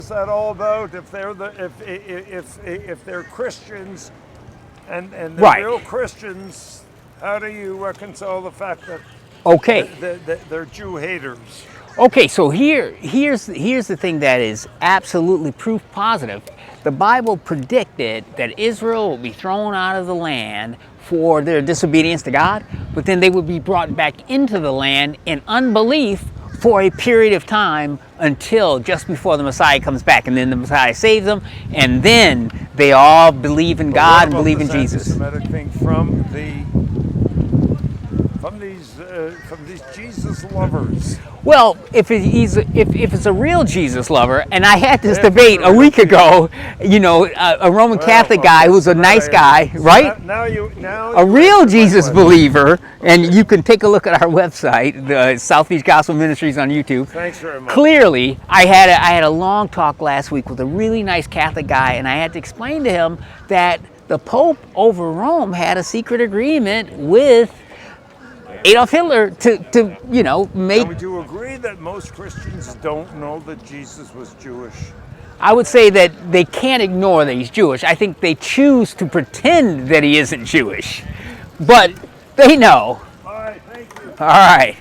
What's that all about? If they're if they're Christians and they're Right. real Christians, how do you reconcile the fact that Okay. they're Jew haters? Okay, so here's the thing that is absolutely proof positive. The Bible predicted that Israel will be thrown out of the land for their disobedience to God, but then they would be brought back into the land in unbelief for a period of time until just before the Messiah comes back, and then the Messiah saves them, and then they all believe in But God what and about believe in this Jesus. anti-Semitic thing from these Jesus lovers? Well, if it's a real Jesus lover, and I had this If it's debate a a real week Jesus- ago, a Roman Catholic guy who's a nice guy, right? Now A you real answered my Jesus question. believer, and you can take a look at our website, the Southeast Gospel Ministries on YouTube. Thanks very much. Clearly, I had a long talk last week with a really nice Catholic guy, and I had to explain to him that the Pope over Rome had a secret agreement with Adolf Hitler to make. And would you agree that most Christians don't know that Jesus was Jewish? I would say that they can't ignore that he's Jewish. I think they choose to pretend that he isn't Jewish, but they know. All right, thank you. All right.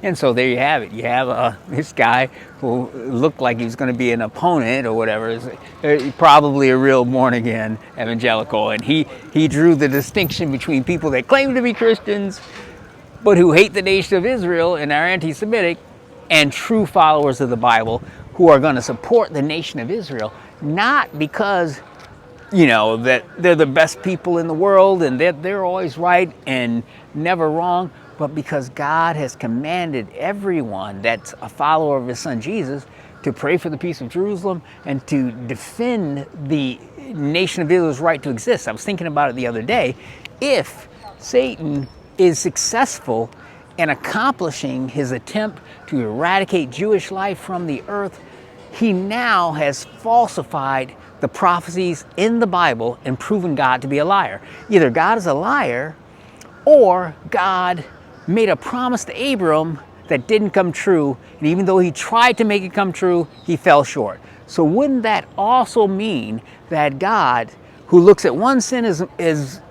And so there you have it. You have this guy who looked like he was going to be an opponent or whatever. Probably a real born-again evangelical. And he drew the distinction between people that claim to be Christians but who hate the nation of Israel and are anti-Semitic, and true followers of the Bible who are going to support the nation of Israel, not because that they're the best people in the world and they're always right and never wrong, but because God has commanded everyone that's a follower of his son Jesus to pray for the peace of Jerusalem and to defend the nation of Israel's right to exist. I was thinking about it the other day. If Satan is successful in accomplishing his attempt to eradicate Jewish life from the earth, he now has falsified the prophecies in the Bible and proven God to be a liar. Either God is a liar, or God made a promise to Abram that didn't come true, and even though he tried to make it come true, he fell short. So wouldn't that also mean that God, who looks at one sin as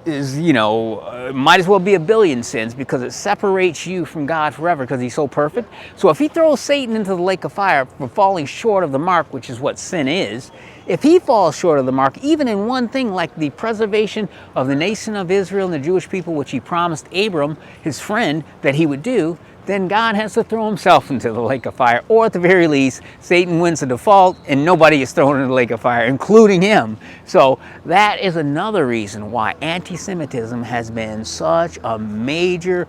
might as well be a billion sins because it separates you from God forever because he's so perfect. So if he throws Satan into the lake of fire for falling short of the mark, which is what sin is, if he falls short of the mark, even in one thing like the preservation of the nation of Israel and the Jewish people, which he promised Abram, his friend, that he would do, then God has to throw himself into the lake of fire. Or at the very least, Satan wins the default and nobody is thrown into the lake of fire, including him. So that is another reason why anti-Semitism has been such a major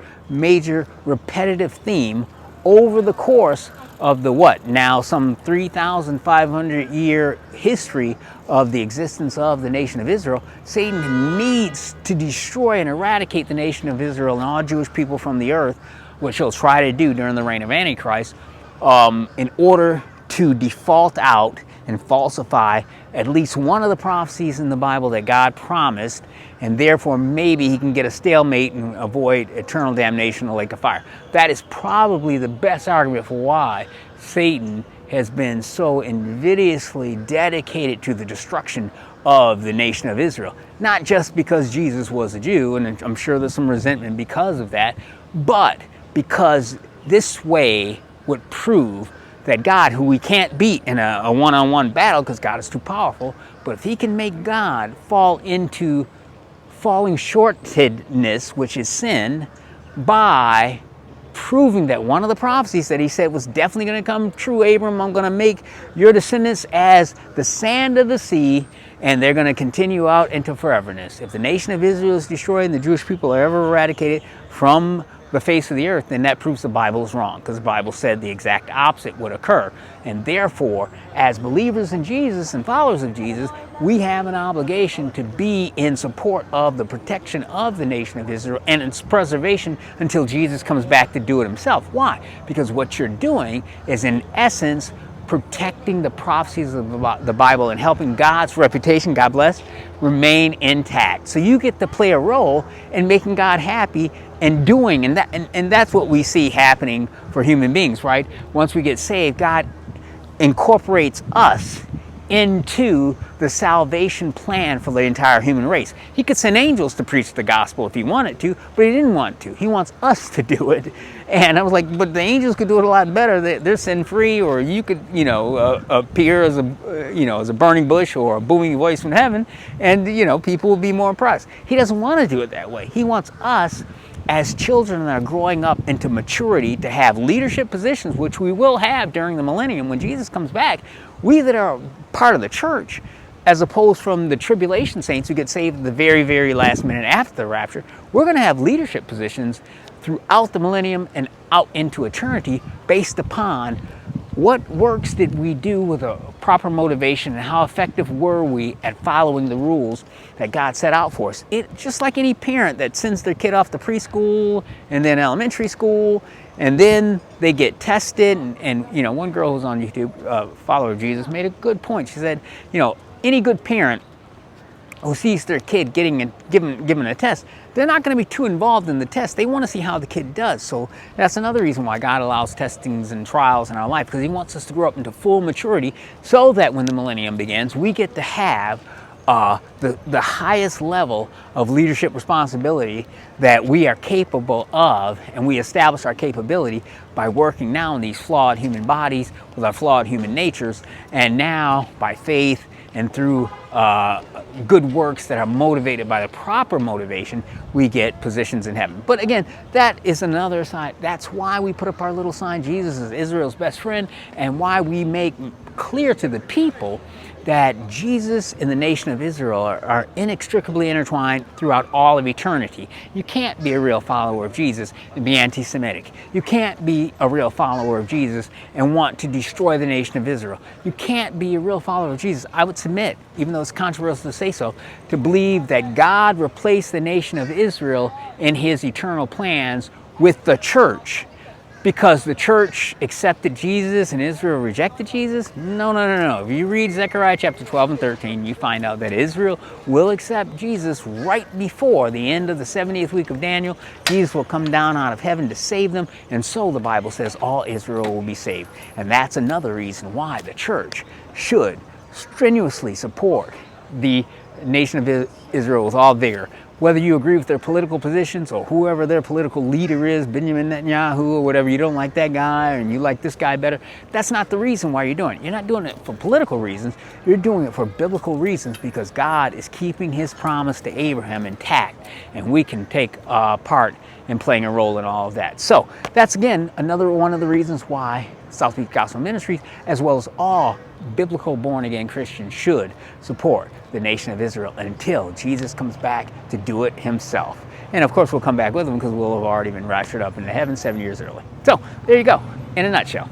repetitive theme over the course of the now some 3,500 year history of the existence of the nation of Israel. Satan needs to destroy and eradicate the nation of Israel and all Jewish people from the earth, which he'll try to do during the reign of Antichrist, in order to default out and falsify at least one of the prophecies in the Bible that God promised, and therefore maybe he can get a stalemate and avoid eternal damnation in the lake of fire. That is probably the best argument for why Satan has been so invidiously dedicated to the destruction of the nation of Israel. Not just because Jesus was a Jew, and I'm sure there's some resentment because of that, but because this way would prove that God, who we can't beat in a one-on-one battle because God is too powerful, but if he can make God fall into falling shortedness, which is sin, by proving that one of the prophecies that he said was definitely going to come true, Abram, I'm going to make your descendants as the sand of the sea, and they're going to continue out into foreverness. If the nation of Israel is destroyed and the Jewish people are ever eradicated from the face of the earth, then that proves the Bible is wrong, because the Bible said the exact opposite would occur. And therefore, as believers in Jesus and followers of Jesus, we have an obligation to be in support of the protection of the nation of Israel and its preservation until Jesus comes back to do it himself. Why? Because what you're doing is, in essence, protecting the prophecies of the Bible and helping God's reputation, God bless, remain intact. So you get to play a role in making God happy and doing, and that's what we see happening for human beings, right? Once we get saved, God incorporates us into the salvation plan for the entire human race. He could send angels to preach the gospel if he wanted to, but he didn't want to. He wants us to do it. And I was like, but the angels could do it a lot better. They're sin free, or you could, appear as a burning bush or a booming voice from heaven, and people will be more impressed. He doesn't want to do it that way. He wants us, as children that are growing up into maturity, to have leadership positions, which we will have during the millennium when Jesus comes back. We that are part of the church, as opposed from the tribulation saints who get saved at the very, very last minute after the rapture, we're going to have leadership positions throughout the millennium and out into eternity based upon what works did we do with a proper motivation, and how effective were we at following the rules that God set out for us. It just like any parent that sends their kid off to preschool and then elementary school, and then they get tested. And one girl who's on YouTube, follower of Jesus, made a good point. She said, any good parent who sees their kid given a test, they're not going to be too involved in the test. They want to see how the kid does. So that's another reason why God allows testings and trials in our life, because he wants us to grow up into full maturity, so that when the millennium begins, we get to have the highest level of leadership responsibility that we are capable of, and we establish our capability by working now in these flawed human bodies with our flawed human natures, and now by faith and through good works that are motivated by the proper motivation, we get positions in heaven. But again, that is another side. That's why we put up our little sign, Jesus is Israel's best friend, and why we make clear to the people that Jesus and the nation of Israel are inextricably intertwined throughout all of eternity. You can't be a real follower of Jesus and be anti-Semitic. You can't be a real follower of Jesus and want to destroy the nation of Israel. You can't be a real follower of Jesus, I would submit, even though it's controversial to say so, to believe that God replaced the nation of Israel in his eternal plans with the church, because the church accepted Jesus and Israel rejected Jesus? No. If you read Zechariah chapter 12 and 13, you find out that Israel will accept Jesus right before the end of the 70th week of Daniel. Jesus will come down out of heaven to save them, and so the Bible says all Israel will be saved. And that's another reason why the church should strenuously support the nation of Israel with all vigor. Whether you agree with their political positions or whoever their political leader is, Benjamin Netanyahu or whatever, you don't like that guy and you like this guy better, that's not the reason why you're doing it. You're not doing it for political reasons. You're doing it for biblical reasons, because God is keeping his promise to Abraham intact, and we can take part in playing a role in all of that. So that's, again, another one of the reasons why Southpeak Gospel Ministries, as well as all biblical born-again Christians, should support the nation of Israel until Jesus comes back to do it himself. And of course, we'll come back with him, because we'll have already been raptured up into heaven 7 years early. So there you go, in a nutshell.